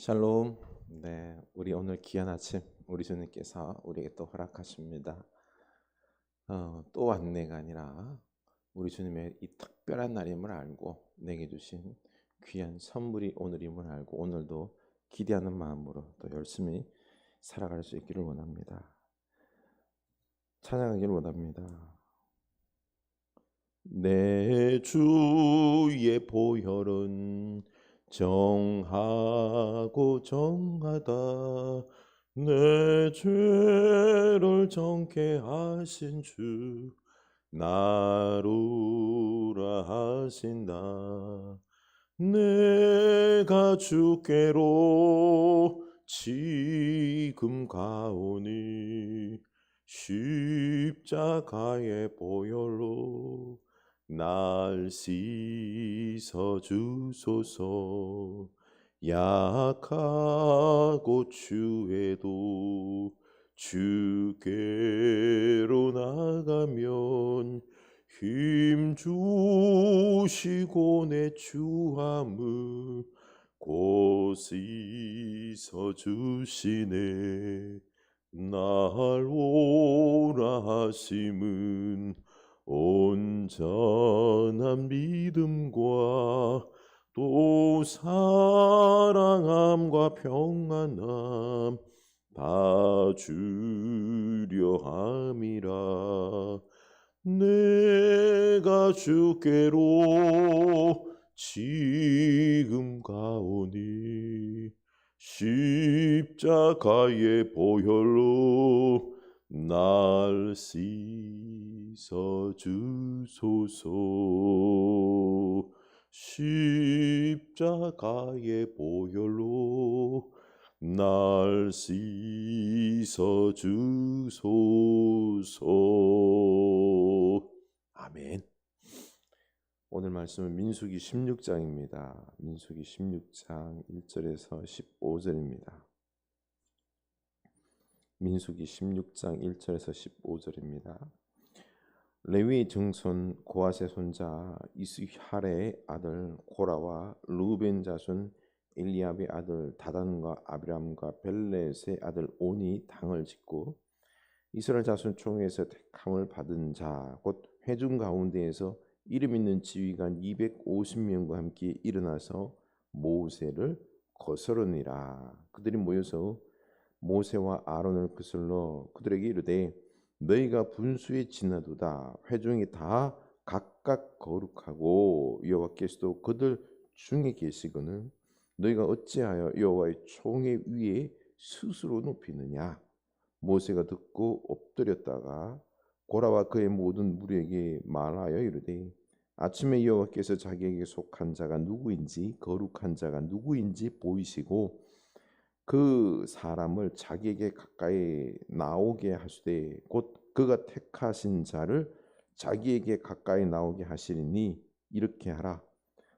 샬롬. 네, 우리 오늘 귀한 아침 우리 주님께서 우리에게 또 허락하십니다. 또 왔네가 아니라 우리 주님의 이 특별한 날임을 알고 내게 주신 귀한 선물이 오늘임을 알고 오늘도 기대하는 마음으로 또 열심히 살아갈 수 있기를 원합니다. 찬양하기를 원합니다. 내 주의 보혈은 정하고 정하다. 내 죄를 정케 하신 주 나루라 하신다. 내가 주께로 지금 가오니 십자가의 보혈로 날 씻어 주소서. 약하고 추해도 주께로 나가면 힘 주시고 내 추함을 곧 씻어 주시네. 날 오라 하심은 온전한 믿음과 또 사랑함과 평안함 다 주려 함이라. 내가 주께로 지금 가오니 십자가의 보혈로 날 씻어 주소서. 십자가의 보혈로 날 씻어 주소서. 아멘. 오늘 말씀은 민수기 16장입니다. 민수기 16장 1절에서 15절입니다. 민수기 16장 1절에서 15절입니다. 레위 증손 고핫의 손자 이스할의 아들 고라와 루벤 자손 엘리압의 아들 다단과 아비람과 벨렛의 아들 온이 당을 짓고 이스라엘 자손 총회에서 택함을 받은 자 곧 회중 가운데에서 이름 있는 지휘관 250명과 함께 일어나서 모세를 거스르니라. 그들이 모여서 모세와 아론을 거슬러 그들에게 이르되 너희가 분수에 지나도다. 회중이 다 각각 거룩하고 여호와께서도 그들 중에 계시거늘 너희가 어찌하여 여호와의 총회 위에 스스로 높이느냐. 모세가 듣고 엎드렸다가 고라와 그의 모든 무리에게 말하여 이르되 아침에 여호와께서 자기에게 속한 자가 누구인지 거룩한 자가 누구인지 보이시고 그 사람을 자기에게 가까이 나오게 하시되 곧 그가 택하신 자를 자기에게 가까이 나오게 하시리니 이렇게 하라.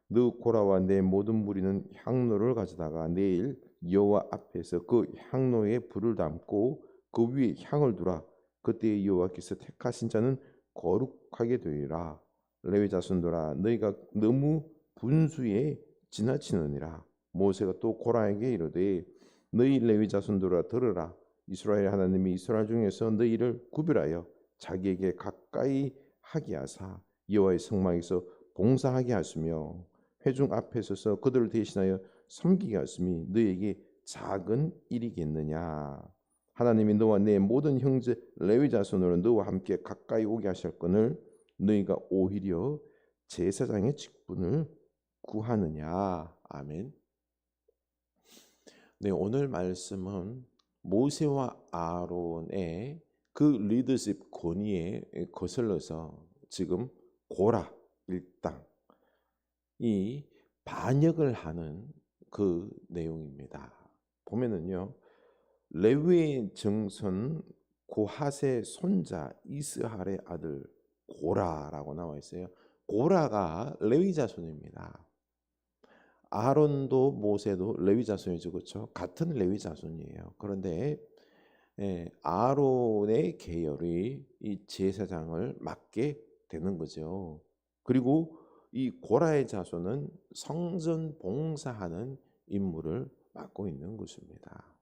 너 고라와 내 모든 무리는 향로를 가져다가 내일 여호와 앞에서 그 향로에 불을 담고 그 위에 향을 두라. 그때 여호와께서 택하신 자는 거룩하게 되리라. 레위 자손들아 너희가 너무 분수에 지나치느니라. 모세가 또 고라에게 이르되 너희 레위 자손들아 들으라. 이스라엘 하나님이 이스라엘 중에서 너희를 구별하여 자기에게 가까이 하게 하사 여호와의 성막에서 봉사하게 하시며 회중 앞에 서서 그들을 대신하여 섬기게 하심이 너희에게 작은 일이겠느냐. 하나님이 너와 내 모든 형제 레위 자손으로 너와 함께 가까이 오게 하셨거늘 너희가 오히려 제사장의 직분을 구하느냐. 아멘. 네, 오늘 말씀은 모세와 아론의 그 리더십 권위에 거슬러서 지금 고라 일당이 반역을 하는 그 내용입니다. 보면은요. 레위 증손 고핫의 손자 이스할의 아들 고라라고 나와 있어요. 고라가 레위 자손입니다. 아론도 모세도 레위 자손이죠, 그렇죠? 같은 레위 자손이에요. 그런데 아론의 계열이 이 제사장을 맡게 되는 거죠. 그리고 이 고라의 자손은 성전 봉사하는 임무를 맡고 있는 것입니다.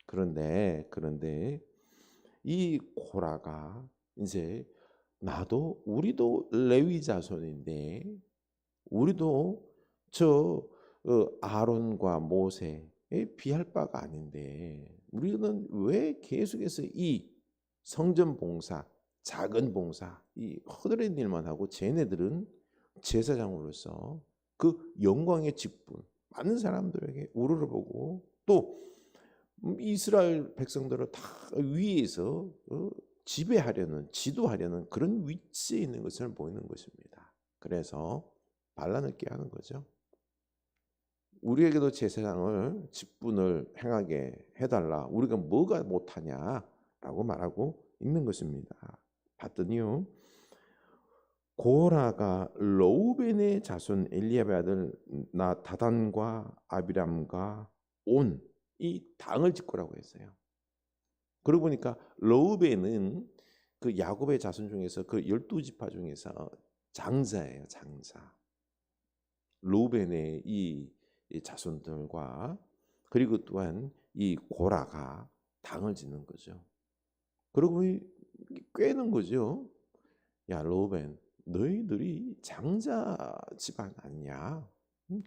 그런데 이 고라가 이제 우리도 레위 자손인데 우리도 아론과 모세에 비할 바가 아닌데 우리는 왜 계속해서 이 성전 봉사, 작은 봉사, 이 허드렛 일만 하고 쟤네들은 제사장으로서 그 영광의 직분 많은 사람들에게 우러러보고 또 이스라엘 백성들을 다 위에서 지배하려는 지도하려는 그런 위치에 있는 것을 보이는 것입니다. 그래서 반란을 꾀하는 거죠. 우리에게도 제사장을 직분을 행하게 해달라. 우리가 뭐가 못하냐라고 말하고 있는 것입니다. 봤더니요. 고라가 르우벤의 자손 엘리압의 아들 다단과 아비람과 온 이 당을 짓고라고 했어요. 그러고 보니까 르우벤은 그 야곱의 자손 중에서 그 12지파 중에서 장자예요. 장자. 르우벤의 이 자손들과 그리고 또한 이 고라가 당을 짓는 거죠. 그러고 꿰는 거죠. 야 르우벤, 너희들이 장자 집안 아니냐?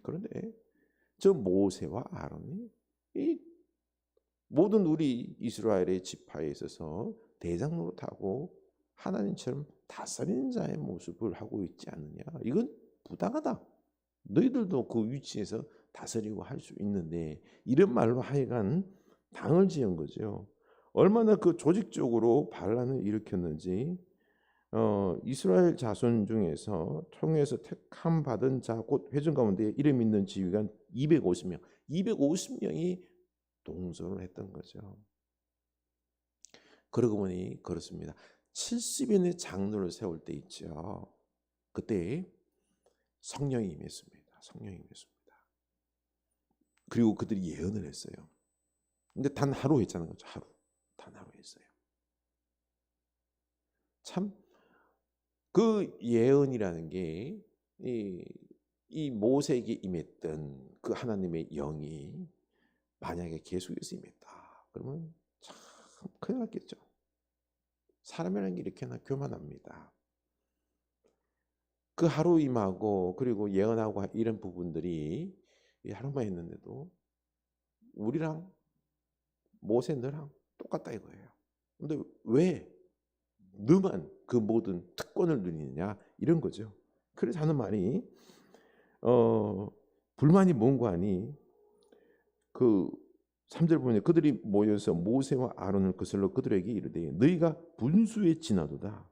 그런데 저 모세와 아론이 이 모든 우리 이스라엘의 지파에 있어서 대장 노릇하고 하나님처럼 다스리는 자의 모습을 하고 있지 않느냐? 이건 부당하다. 너희들도 그 위치에서 다스리고 할 수 있는데 이런 말로 하여간 당을 지은 거죠. 얼마나 그 조직적으로 반란을 일으켰는지 이스라엘 자손 중에서 통해서 택함 받은 자 곧 회중 가운데 이름 있는 지휘관 250명, 250명이 동조를 했던 거죠. 그러고 보니 그렇습니다. 70인의 장로를 세울 때 있죠. 그때 성령이 임했습니다. 성령이 임했습니다. 그리고 그들이 예언을 했어요. 근데 단 하루 했잖아요. 하루. 단 하루 했어요. 참 그 예언이라는 게 이 모세에게 임했던 그 하나님의 영이 만약에 계속해서 임했다. 그러면 참 큰일 났겠죠. 사람이라는 게 이렇게나 교만합니다. 그 하루 임하고 그리고 예언하고 이런 부분들이 하루만 했는데도 우리랑 모세 너랑 똑같다 이거예요. 근데 왜 너만 그 모든 특권을 누리느냐 이런 거죠. 그래서 하는 말이 불만이 뭔가 하니 그 3절 보면 그들이 모여서 모세와 아론을 거슬러 그들에게 이르되 너희가 분수에 지나도다.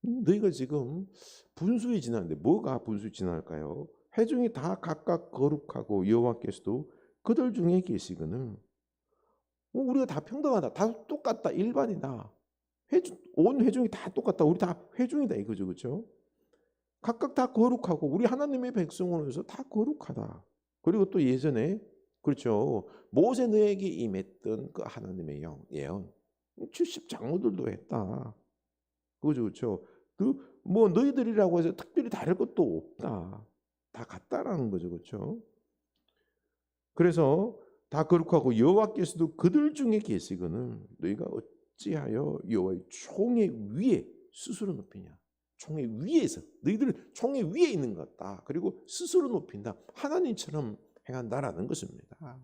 너희가 지금 분수에 지나는데 뭐가 분수에 지나갈까요? 회중이 다 각각 거룩하고 여호와께서도 그들 중에 계시거늘 우리가 다 평등하다. 다 똑같다. 일반이다. 온 회중이 다 똑같다. 우리 다 회중이다 이거죠. 그렇죠? 각각 다 거룩하고 우리 하나님의 백성으로서 다 거룩하다. 그리고 또 예전에 그렇죠. 모세 너에게 임했던 그 하나님의 영, 예언 70 장로들도 했다. 그거죠. 그렇죠? 그 뭐 너희들이라고 해서 특별히 다를 것도 없다. 다 같다라는 거죠. 그렇죠? 그래서 다 거룩하고 여호와께서도 그들 중에 계시거늘 너희가 어찌하여 여호와의 총의 위에 스스로 높이냐. 총의 위에서 너희들은 총의 위에 있는 것 같다. 그리고 스스로 높인다. 하나님처럼 행한다라는 것입니다.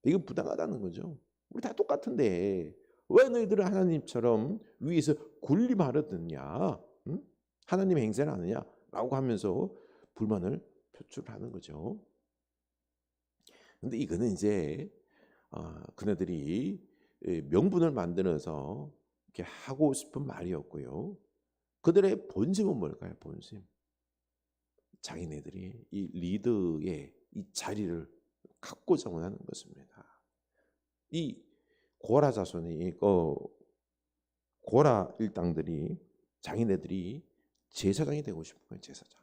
이건 부당하다는 거죠. 우리 다 똑같은데 왜 너희들은 하나님처럼 위에서 군림하려 드냐? 응? 하나님 행세를 하느냐? 라고 하면서 불만을 표출하는 거죠. 근데 이거는 이제 그네들이 명분을 만들어서 이렇게 하고 싶은 말이었고요. 그들의 본심은 뭘까요? 본심. 자기네들이 이 리더의 이 자리를 갖고자 원하는 것입니다. 이 고라 자손이 고라 일당들이 자기네들이 제사장이 되고 싶은 거예요. 제사장.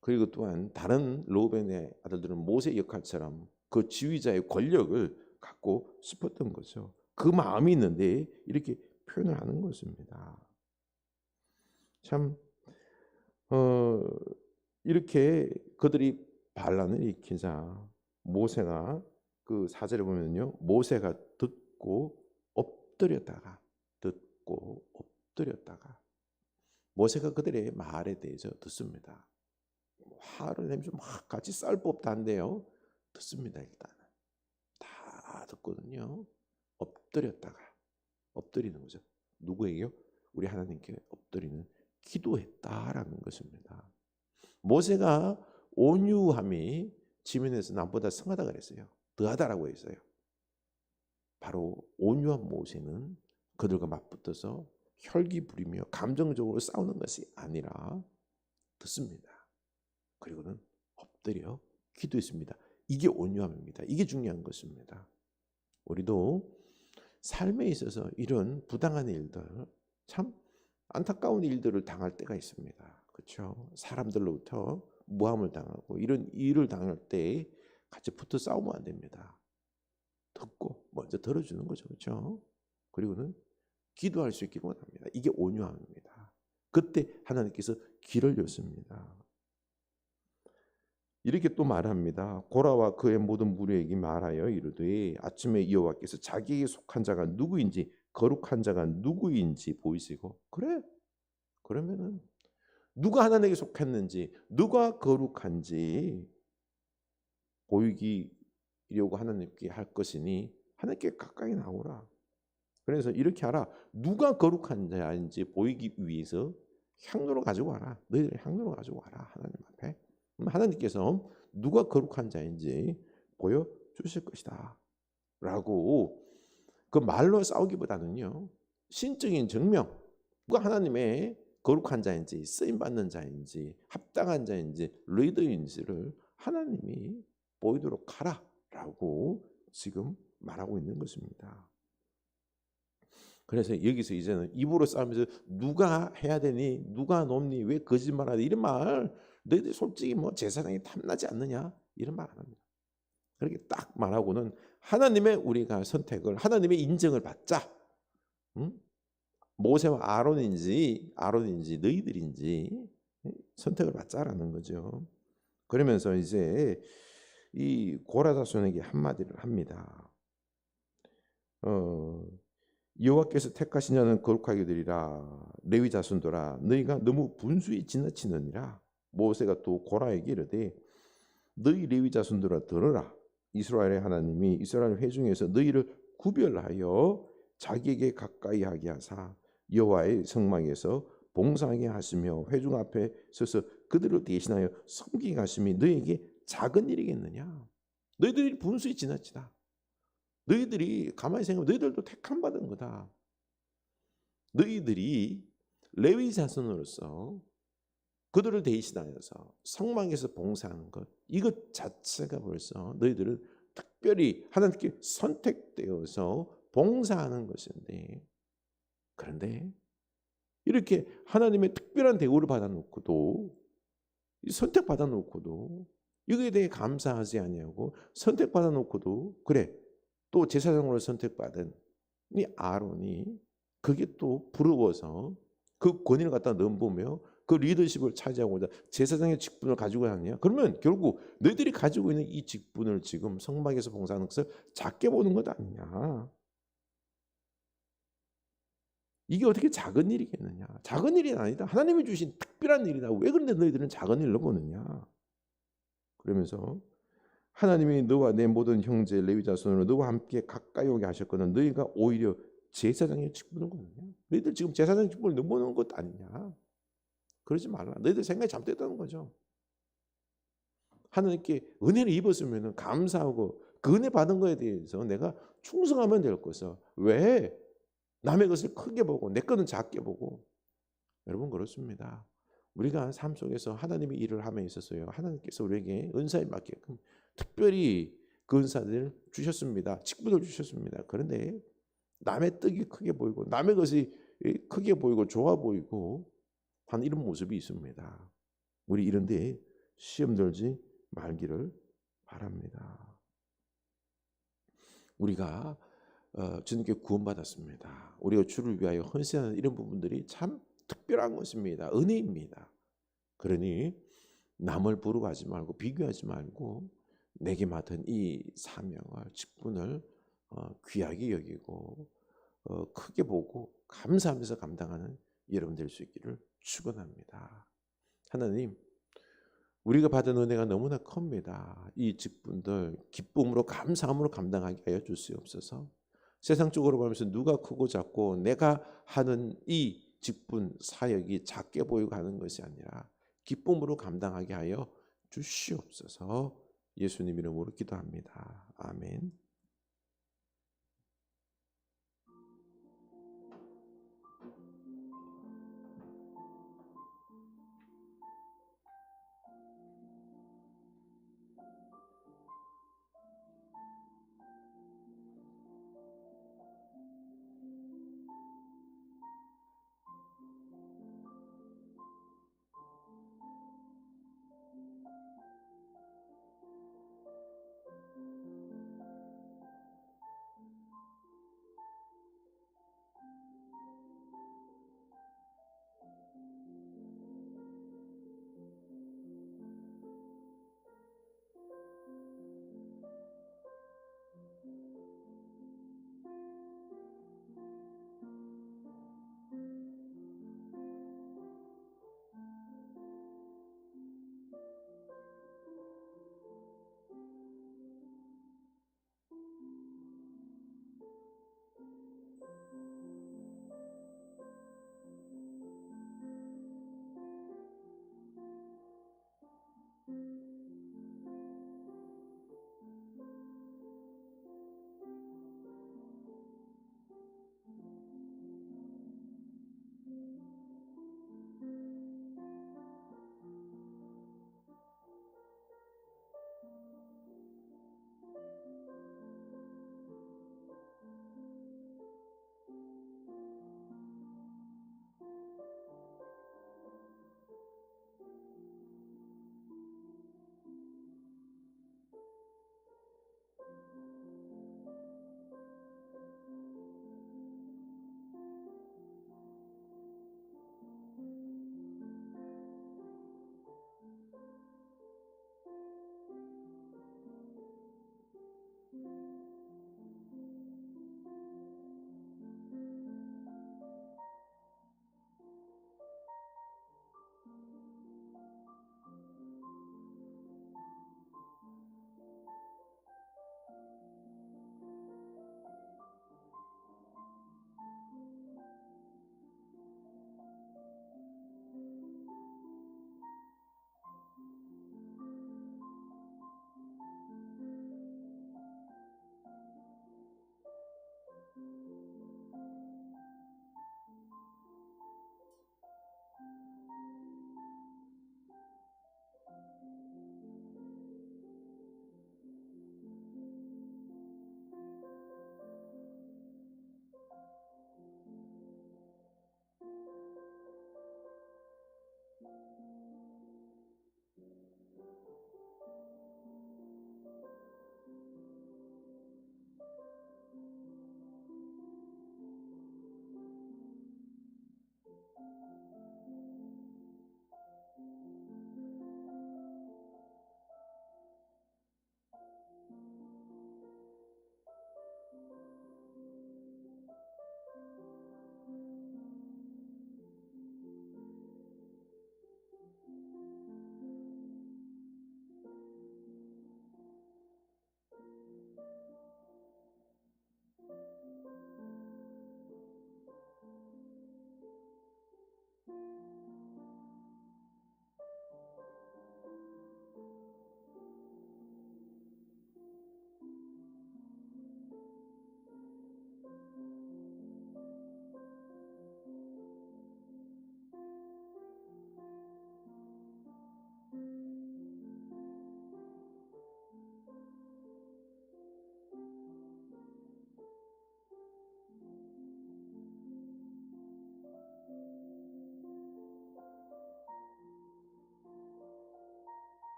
그리고 또한 다른 르우벤의 아들들은 모세 역할처럼 그 지휘자의 권력을 갖고 싶었던 거죠. 그 마음이 있는데 이렇게 표현을 하는 것입니다. 참 이렇게 그들이 반란을 일으키자 모세가 그 4절에 보면요. 모세가 듣고 엎드렸다가 모세가 그들의 말에 대해서 듣습니다. 화를 내면서 막 같이 싸울 법도 한데요. 듣습니다. 일단은 다 듣거든요. 엎드리는 거죠. 누구에게요? 우리 하나님께 엎드리는 기도했다라는 것입니다. 모세가 온유함이 지면에서 남보다 성하다 그랬어요. 더하다라고 했어요. 바로 온유한 모세는 그들과 맞붙어서 혈기 부리며 감정적으로 싸우는 것이 아니라 듣습니다. 그리고는 엎드려 기도했습니다. 이게 온유함입니다. 이게 중요한 것입니다. 우리도 삶에 있어서 이런 부당한 일들, 참 안타까운 일들을 당할 때가 있습니다. 그렇죠? 사람들로부터 모함을 당하고 이런 일을 당할 때 같이 붙어 싸우면 안 됩니다. 듣고 먼저 들어주는 거죠. 그렇죠? 그리고는 기도할 수 있기를 원합니다. 이게 온유함입니다. 그때 하나님께서 길을 여십니다. 이렇게 또 말합니다. 고라와 그의 모든 무리에게 말하여 이르되 아침에 여호와께서 자기에게 속한 자가 누구인지 거룩한 자가 누구인지 보이시고 그래? 그러면은 누가 하나님에게 속했는지 누가 거룩한지 보이기려고 하나님께 할 것이니 하나님께 가까이 나오라. 그래서 이렇게 하라. 누가 거룩한 자인지 보이기 위해서 향로를 가지고 와라. 너희들 향로를 가지고 와라. 하나님 앞에. 하나님께서 누가 거룩한 자인지 보여주실 것이다. 라고 그 말로 싸우기보다는요. 신적인 증명. 누가 하나님의 거룩한 자인지 쓰임받는 자인지 합당한 자인지 리더인지를 하나님이 보이도록 하라. 라고 지금 말하고 있는 것입니다. 그래서 여기서 이제는 입으로 싸우면서 누가 해야 되니 누가 높니 왜 거짓말하니 이런 말 너희들 솔직히 뭐 제사장이 탐나지 않느냐 이런 말 안 합니다. 그렇게 딱 말하고는 하나님의 우리가 선택을 하나님의 인정을 받자. 응? 모세와 아론인지 너희들인지 선택을 받자라는 거죠. 그러면서 이제 이 고라 자손에게 한마디를 합니다. 여호와께서 택하신 자는 거룩하게 되리라. 레위 자손들아 너희가 너무 분수에 지나치느니라. 모세가 또 고라에게 이르되 너희 레위 자손들아 들으라. 이스라엘의 하나님이 이스라엘 회중에서 너희를 구별하여 자기에게 가까이 하게 하사 여호와의 성막에서 봉사하게 하시며 회중 앞에 서서 그들을 대신하여 섬기게 하심이 너희에게 작은 일이겠느냐. 너희들이 분수에 지나치다. 너희들이 가만히 생각하면 너희들도 택함 받은 거다. 너희들이 레위 자손으로서 그들을 대신하여서 성막에서 봉사하는 것 이것 자체가 벌써 너희들은 특별히 하나님께 선택되어서 봉사하는 것인데 그런데 이렇게 하나님의 특별한 대우를 받아놓고도 선택받아놓고도 이거에 대해 감사하지 아니하고 선택받아놓고도 그래 또 제사장으로 선택받은 이 아론이 그게 또 부러워서 그 권위를 갖다 넘보며 그 리더십을 차지하고자 제사장의 직분을 가지고 하느냐? 그러면 결국 너희들이 가지고 있는 이 직분을 지금 성막에서 봉사하는 것을 작게 보는 것 아니냐? 이게 어떻게 작은 일이겠느냐? 작은 일이 아니다. 하나님이 주신 특별한 일이다. 왜 그런데 너희들은 작은 일로 보느냐? 그러면서 하나님이 너와 내 모든 형제 레위 자손으로 너와 함께 가까이 오게 하셨거든 너희가 오히려 제사장의 직분을 보느냐? 너희들 지금 제사장의 직분을 넘어오는 것 아니냐? 그러지 말라. 너희들 생각이 잘못됐다는 거죠. 하나님께 은혜를 입었으면 감사하고 그 은혜 받은 거에 대해서 내가 충성하면 될 것을 왜 남의 것을 크게 보고 내 것은 작게 보고 여러분 그렇습니다. 우리가 삶 속에서 하나님의 일을 함에 있어서요. 하나님께서 우리에게 은사에 맞게끔 특별히 그 은사를 주셨습니다. 직분을 주셨습니다. 그런데 남의 떡이 크게 보이고 남의 것이 크게 보이고 좋아 보이고 하는 이런 모습이 있습니다. 우리 이런 데 시험 들지 말기를 바랍니다. 우리가 주님께 구원받았습니다. 우리가 주를 위하여 헌신하는 이런 부분들이 참 특별한 것입니다. 은혜입니다. 그러니 남을 부러워하지 말고 비교하지 말고 내게 맡은 이 사명을, 직분을 귀하게 여기고 크게 보고 감사하면서 감당하는 여러분 될 수 있기를 축원합니다. 하나님, 우리가 받은 은혜가 너무나 큽니다. 이 직분들 기쁨으로 감사함으로 감당하게 하여 주시옵소서. 세상적으로 보면서 누가 크고 작고 내가 하는 이 직분 사역이 작게 보이고 하는 것이 아니라 기쁨으로 감당하게 하여 주시옵소서. 예수님 이름으로 기도합니다. 아멘.